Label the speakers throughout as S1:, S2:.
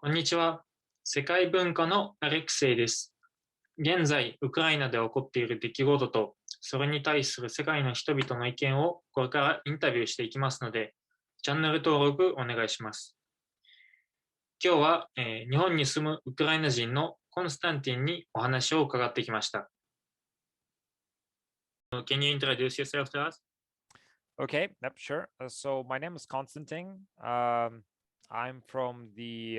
S1: こんにちは。世界文化のアレクセイです。現在、ウクライナで起こっている出来事と、それに対する世界の人々の意見をこれからインタビューしていきますので、チャンネル登録お願いします。今日は、日本に住むウクライナ人のコンスタンティンにお話を伺ってきました。Can you introduce yourself to us?
S2: Okay, yep, sure. So my name is Konstantin. I'm from the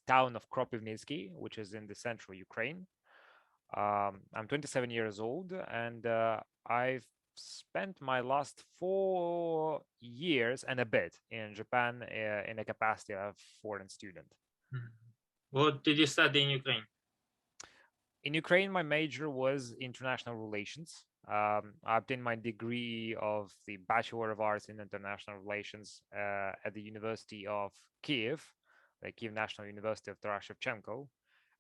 S2: town of Kropivnitsky, which is in the central Ukraine. I'm 27 years old, and I've spent my last 4 years and a bit in Japan in a capacity of foreign student.
S1: What did you study in Ukraine?
S2: In Ukraine, my major was international relations. I obtained my degree of the Bachelor of Arts in International Relations at the University of Kiev, the Kiev National University of Taras Shevchenko,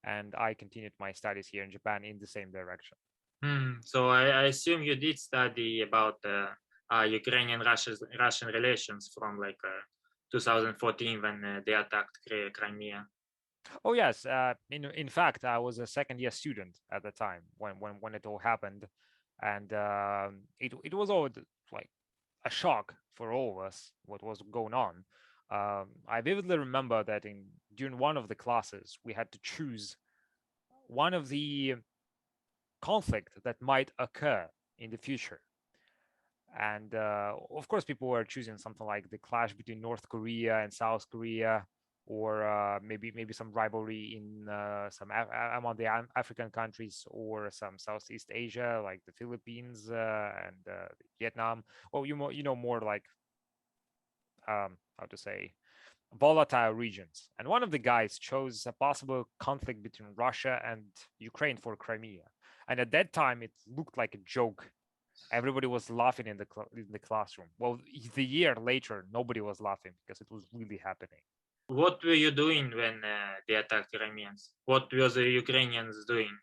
S2: and I continued my studies here in Japan in the same direction.
S1: So I assume you did study about Ukrainian Russian relations from 2014 when they attacked Crimea.
S2: Oh yes, in fact, I was a second-year student at the time when it all happened, and it was all like a shock for all of us what was going on. I vividly remember that during one of the classes we had to choose one of the conflict that might occur in the future, and of course people were choosing something like the clash between North Korea and South Korea, or maybe some rivalry in among the African countries, or some Southeast Asia like the Philippines and Vietnam. Well, you know more like how to say volatile regions. And one of the guys chose a possible conflict between Russia and Ukraine for Crimea. And at that time, it looked like a joke. Everybody was laughing in the classroom. Well, the year later, nobody was laughing because it was really happening.
S1: What were you doing when they attacked Iranians? What were the Ukrainians doing?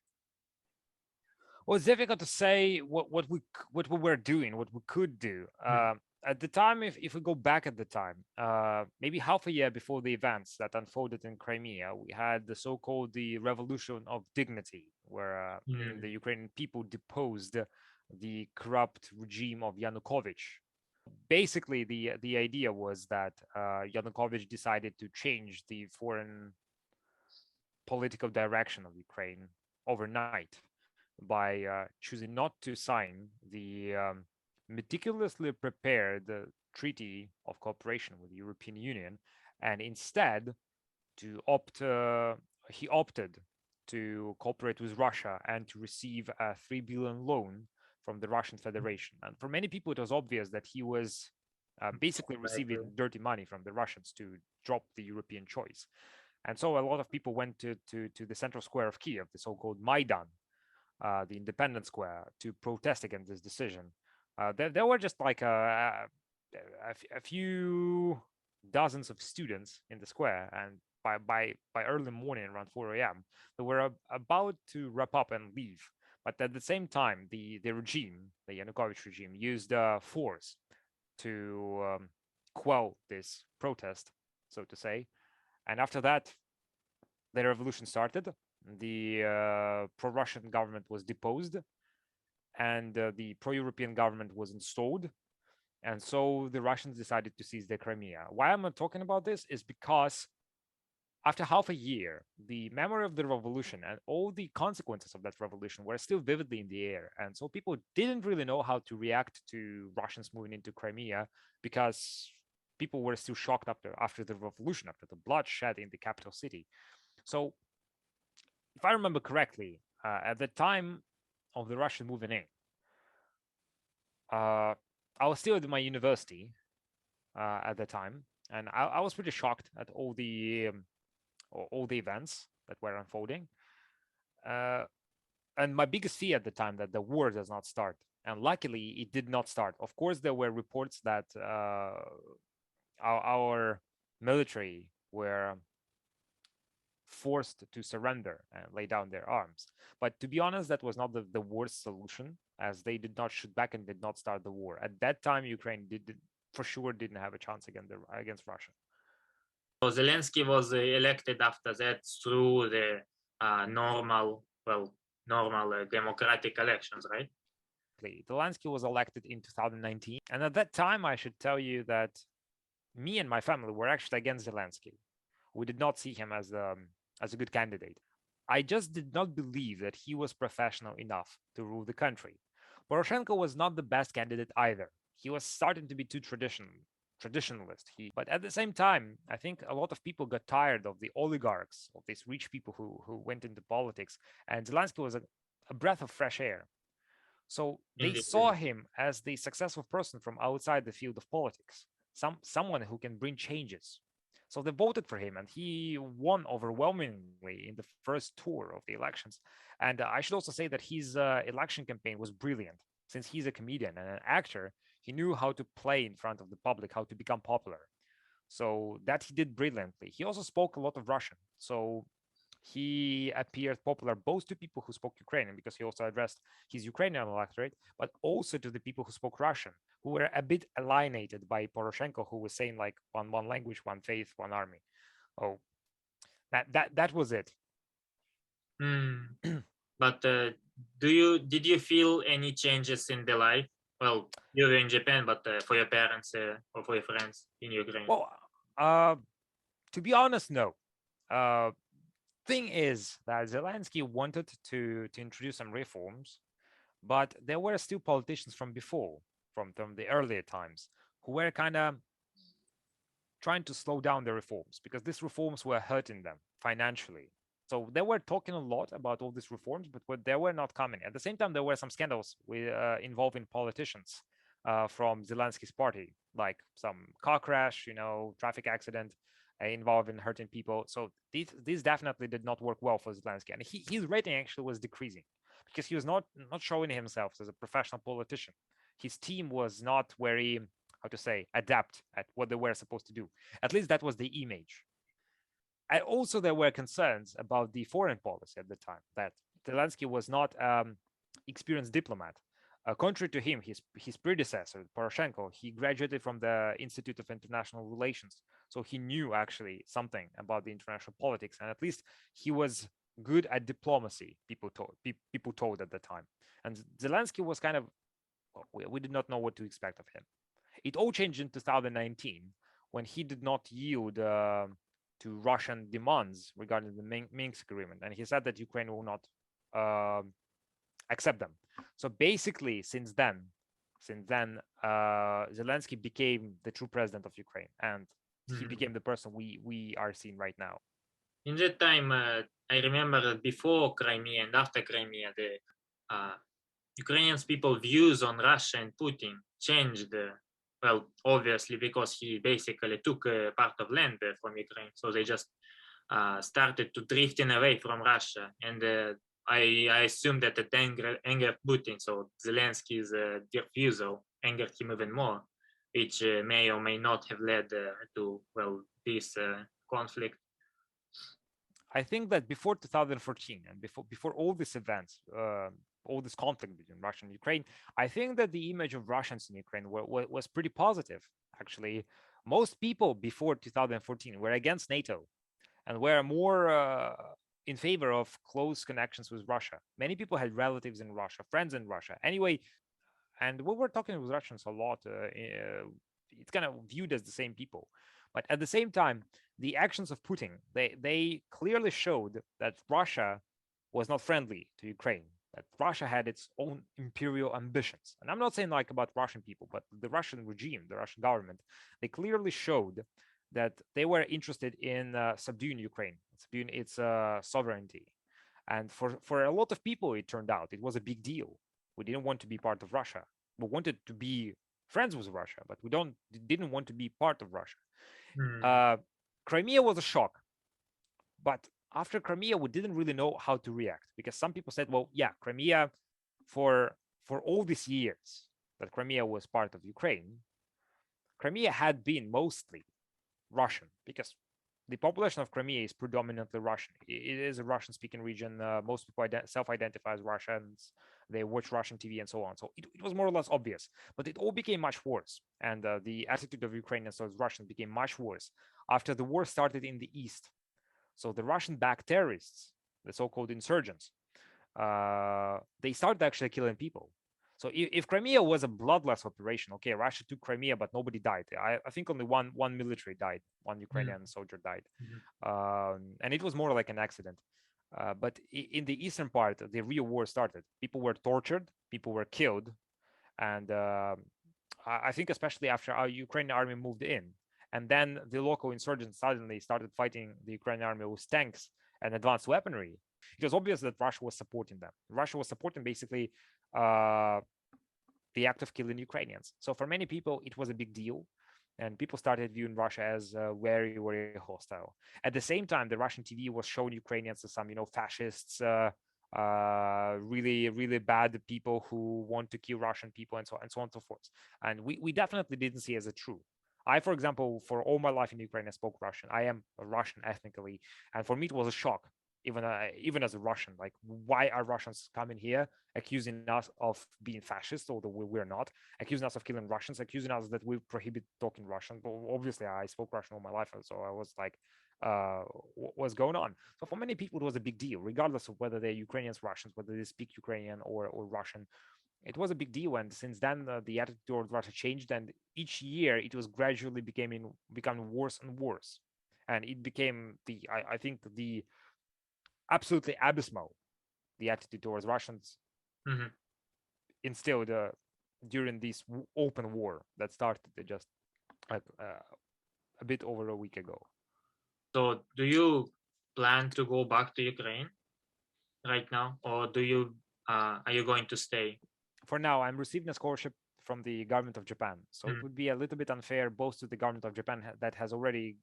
S2: Well, it's difficult to say what we were doing, what we could do. At the time, if we go back at the time, maybe half a year before the events that unfolded in Crimea, we had the so-called the Revolution of Dignity, where the Ukrainian people deposed the corrupt regime of Yanukovych. Basically, the idea was that Yanukovych decided to change the foreign political direction of Ukraine overnight by choosing not to sign the meticulously prepared treaty of cooperation with the European Union, and instead he opted to cooperate with Russia and to receive a 3 billion loan from the Russian Federation. And for many people, it was obvious that he was basically receiving dirty money from the Russians to drop the European choice. And so a lot of people went to the central square of Kiev, the so-called Maidan, the Independence Square, to protest against this decision. There were just like a few dozens of students in the square, and by early morning, around 4 a.m., they were about to wrap up and leave. But at the same time, the regime, the Yanukovych regime, used force to quell this protest, so to say. And after that, the revolution started. The pro-Russian government was deposed, and the pro-European government was installed. And so the Russians decided to seize the Crimea. Why I'm talking about this is because after half a year, the memory of the revolution and all the consequences of that revolution were still vividly in the air. And so people didn't really know how to react to Russians moving into Crimea, because people were still shocked after the revolution, after the bloodshed in the capital city. So if I remember correctly, at the time of the Russian moving in, I was still at my university at the time, and I was pretty shocked at all the events that were unfolding. And my biggest fear at the time that the war does not start. And luckily, it did not start. Of course, there were reports that our military were forced to surrender and lay down their arms. But to be honest, that was not the worst solution, as they did not shoot back and did not start the war. At that time, Ukraine for sure didn't have a chance against Russia.
S1: So Zelensky was elected after that through the normal democratic elections, right?
S2: Zelensky was elected in 2019, and at that time, I should tell you that me and my family were actually against Zelensky. We did not see him as a good candidate. I just did not believe that he was professional enough to rule the country. Poroshenko was not the best candidate either. He was starting to be too traditionalist. But at the same time, I think a lot of people got tired of the oligarchs, of these rich people who went into politics, and Zelensky was a breath of fresh air. So they
S1: Indeed.
S2: saw him as the successful person from outside the field of politics, someone who can bring changes. So they voted for him, and he won overwhelmingly in the first tour of the elections. And I should also say that his election campaign was brilliant. Since he's a comedian and an actor, he knew how to play in front of the public, how to become popular. So that he did brilliantly. He also spoke a lot of Russian. So he appeared popular both to people who spoke Ukrainian, because he also addressed his Ukrainian electorate, but also to the people who spoke Russian, who were a bit alienated by Poroshenko, who was saying like one language, one faith, one army. Oh, that was it.
S1: But did you feel any changes in the life? Well, you were in Japan, but for your parents or for your friends in Ukraine?
S2: Well, to be honest, no. Thing is that Zelensky wanted to introduce some reforms, but there were still politicians from before, from the earlier times, who were kind of trying to slow down the reforms, because these reforms were hurting them financially. So they were talking a lot about all these reforms, but they were not coming. At the same time, there were some scandals involving politicians from Zelensky's party, like some car crash, traffic accident involving hurting people. So these definitely did not work well for Zelensky, and his rating actually was decreasing, because he was not showing himself as a professional politician. His team was not very, how to say, adept at what they were supposed to do. At least that was the image. And also there were concerns about the foreign policy at the time, that Zelensky was not experienced diplomat. Contrary to him, his predecessor, Poroshenko, he graduated from the Institute of International Relations. So he knew actually something about the international politics, and at least he was good at diplomacy, people told at the time. And Zelensky was kind of, we did not know what to expect of him. It all changed in 2019 when he did not yield to Russian demands regarding the Minsk agreement, and he said that Ukraine will not accept them. So basically, since then, Zelensky became the true president of Ukraine, and he became the person we are seeing right now.
S1: In that time, I remember that before Crimea and after Crimea, the Ukrainians' people's views on Russia and Putin changed. Well, obviously, because he basically took a part of land from Ukraine, so they just started to drifting away from Russia. And I assume that it angered Putin, so Zelensky's refusal angered him even more, which may or may not have led to, well, this conflict.
S2: I think that before 2014 and before all these events, all this conflict between Russia and Ukraine, I think that the image of Russians in Ukraine was pretty positive. Actually, most people before 2014 were against NATO and were more in favor of close connections with Russia. Many people had relatives in Russia, friends in Russia. Anyway, and we were talking with Russians a lot. It's kind of viewed as the same people. But at the same time, the actions of Putin, they clearly showed that Russia was not friendly to Ukraine, that Russia had its own imperial ambitions. And I'm not saying like about Russian people, but the Russian regime, the Russian government, they clearly showed that they were interested in subduing Ukraine, subduing its sovereignty. And for a lot of people, it turned out it was a big deal. We didn't want to be part of Russia. We wanted to be friends with Russia, but we didn't want to be part of Russia. Crimea was a shock, but after Crimea, we didn't really know how to react, because some people said, well, yeah, Crimea, for all these years that Crimea was part of Ukraine, Crimea had been mostly Russian, because the population of Crimea is predominantly Russian. It is a Russian-speaking region. Most people self-identify as Russians. they watch Russian TV and so on. So it was more or less obvious, but it all became much worse. And the attitude of Ukrainians towards Russians became much worse after the war started in the east. So the Russian-backed terrorists, the so-called insurgents, they started actually killing people. So if Crimea was a bloodless operation, okay, Russia took Crimea, but nobody died. I think only one military died, one Ukrainian soldier died, and it was more like an accident. But in the eastern part, the real war started. People were tortured, people were killed, and I think especially after our Ukrainian army moved in, and then the local insurgents suddenly started fighting the Ukrainian army with tanks and advanced weaponry. It was obvious that Russia was supporting them. Russia was supporting basically the act of killing Ukrainians. So for many people, it was a big deal, and people started viewing Russia as very, very hostile. At the same time, the Russian TV was showing Ukrainians as some, fascists, really, really bad people who want to kill Russian people, and so on and so forth. And we definitely didn't see as a true. I, for example, for all my life in Ukraine, I spoke Russian. I am a Russian ethnically, and for me, it was a shock. Even as a Russian, like, why are Russians coming here accusing us of being fascist, although we're not, accusing us of killing Russians, accusing us that we prohibit talking Russian? But obviously, I spoke Russian all my life, so I was like, what's going on? So for many people, it was a big deal, regardless of whether they're Ukrainians, Russians, whether they speak Ukrainian or Russian. It was a big deal, and since then the attitude toward Russia changed, and each year it was gradually becoming worse and worse, and it became I think the absolutely abysmal, the attitude towards Russians instilled during this open war that started just like a bit over a week ago.
S1: So do you plan to go back to Ukraine right now, or are you going to stay?
S2: For now, I'm receiving a scholarship from the government of Japan, so it would be a little bit unfair both to the government of Japan that has already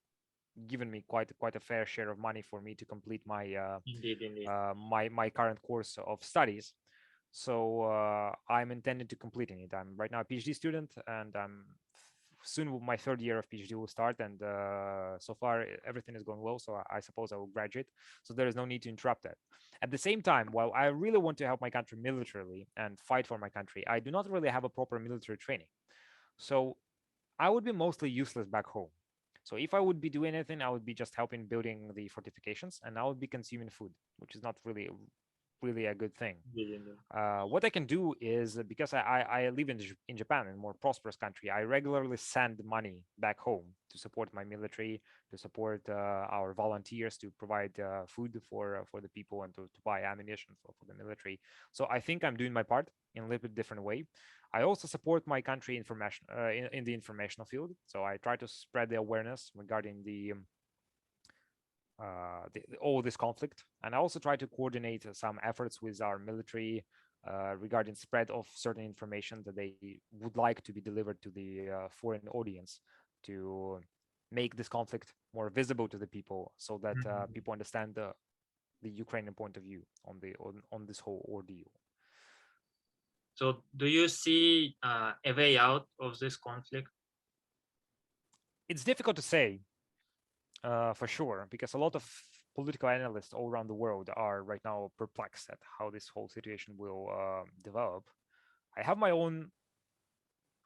S2: given me quite a fair share of money for me to complete my
S1: Indeed.
S2: my current course of studies. So I'm intending to completing it. I'm right now a PhD student, and soon my third year of PhD will start. And so far everything is going well. So I suppose I will graduate. So there is no need to interrupt that. At the same time, while I really want to help my country militarily and fight for my country, I do not really have a proper military training. So I would be mostly useless back home. So if I would be doing anything, I would be just helping building the fortifications, and I would be consuming food, which is not really a good thing. What I can do is, because I live in Japan, in a more prosperous country, I regularly send money back home to support my military, to support our volunteers, to provide food for the people, and to buy ammunition for the military. So I think I'm doing my part in a little bit different way. I also support my country information in the informational field. So I try to spread the awareness regarding all this conflict, and I also try to coordinate some efforts with our military regarding spread of certain information that they would like to be delivered to the foreign audience, to make this conflict more visible to the people, so that people understand the Ukrainian point of view on this whole ordeal.
S1: So do you see a way out of this conflict?
S2: It's difficult to say. For sure, because a lot of political analysts all around the world are right now perplexed at how this whole situation will develop. I have my own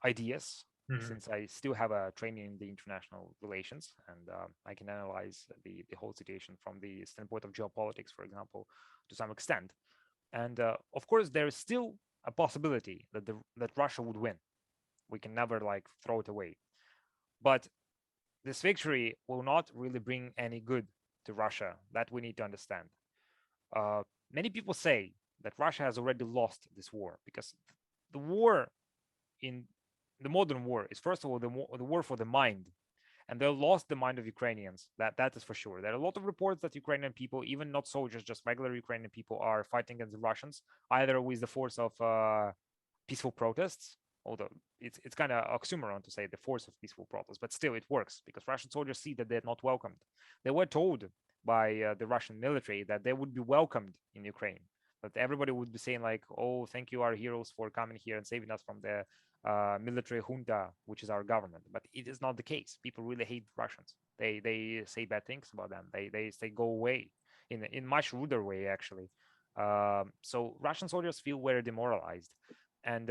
S2: ideas, since I still have a training in the international relations, and I can analyze the whole situation from the standpoint of geopolitics, for example, to some extent. And of course, there is still a possibility that Russia would win. We can never throw it away, but this victory will not really bring any good to Russia. That we need to understand. Many people say that Russia has already lost this war, because the war in the modern war is, first of all, the war for the mind, and they lost the mind of Ukrainians. That is for sure. There are a lot of reports that Ukrainian people, even not soldiers, just regular Ukrainian people, are fighting against the Russians, either with the force of peaceful protests, although it's kind of oxymoron to say the force of peaceful protests, but still it works, because Russian soldiers see that they're not welcomed. They were told by the Russian military that they would be welcomed in Ukraine, that everybody would be saying oh, thank you, our heroes, for coming here and saving us from the military junta, which is our government. But it is not the case. People really hate Russians. They say bad things about them. They say go away in much ruder way, actually. So Russian soldiers feel very demoralized. And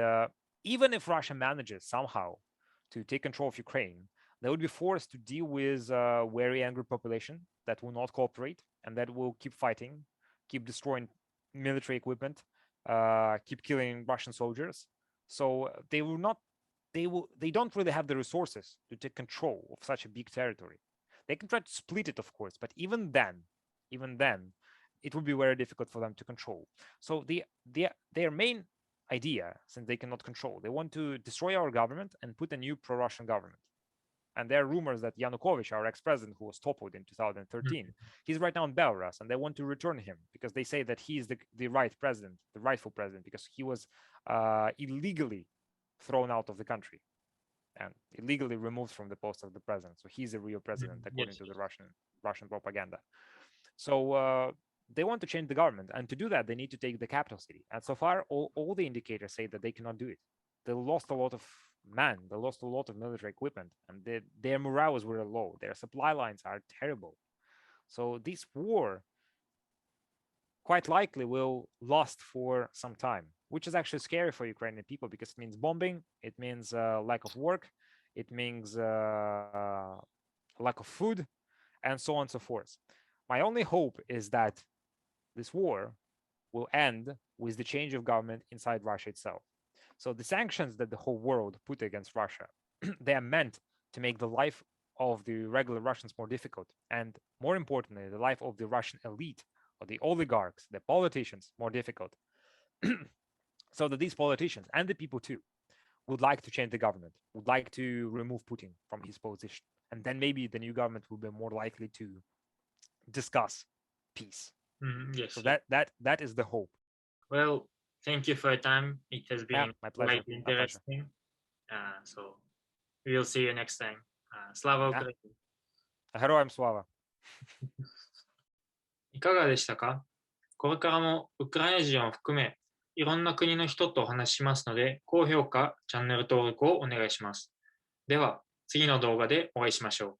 S2: even if Russia manages somehow to take control of Ukraine, they would be forced to deal with a very angry population that will not cooperate and that will keep fighting, keep destroying military equipment, keep killing Russian soldiers. So they don't really have the resources to take control of such a big territory. They can try to split it, of course, but even then, it would be very difficult for them to control. So their main idea, since they cannot control, they want to destroy our government and put a new pro-Russian government. And there are rumors that Yanukovych, our ex-president who was toppled in 2013, he's right now in Belarus, and they want to return him because they say that he is the rightful president, because he was illegally thrown out of the country and illegally removed from the post of the president. So he's a real president, according to the Russian propaganda. So they want to change the government, and to do that, they need to take the capital city. And so far, all the indicators say that they cannot do it. They lost a lot of men, they lost a lot of military equipment, and their morale is very low. Their supply lines are terrible. So this war quite likely will last for some time, which is actually scary for Ukrainian people because it means bombing, it means lack of work, it means lack of food, and so on and so forth. My only hope is that this war will end with the change of government inside Russia itself. So the sanctions that the whole world put against Russia, they are meant to make the life of the regular Russians more difficult, and more importantly, the life of the Russian elite or the oligarchs, the politicians, more difficult. So that these politicians and the people too would like to change the government, would like to remove Putin from his position, and then maybe the new government will be more likely to discuss peace.
S1: Yes.
S2: So that is the hope.
S1: Well, thank you for your time. It has been
S2: My pleasure.
S1: quite interesting. So we will see you next time. Slava Ukraini.
S2: Героям слава.
S1: いかがでしたか？これからもウクライナ人を含めいろんな国の人とお話ししますので、高評価、チャンネル登録をお願いします。では、次の動画でお会いしましょう。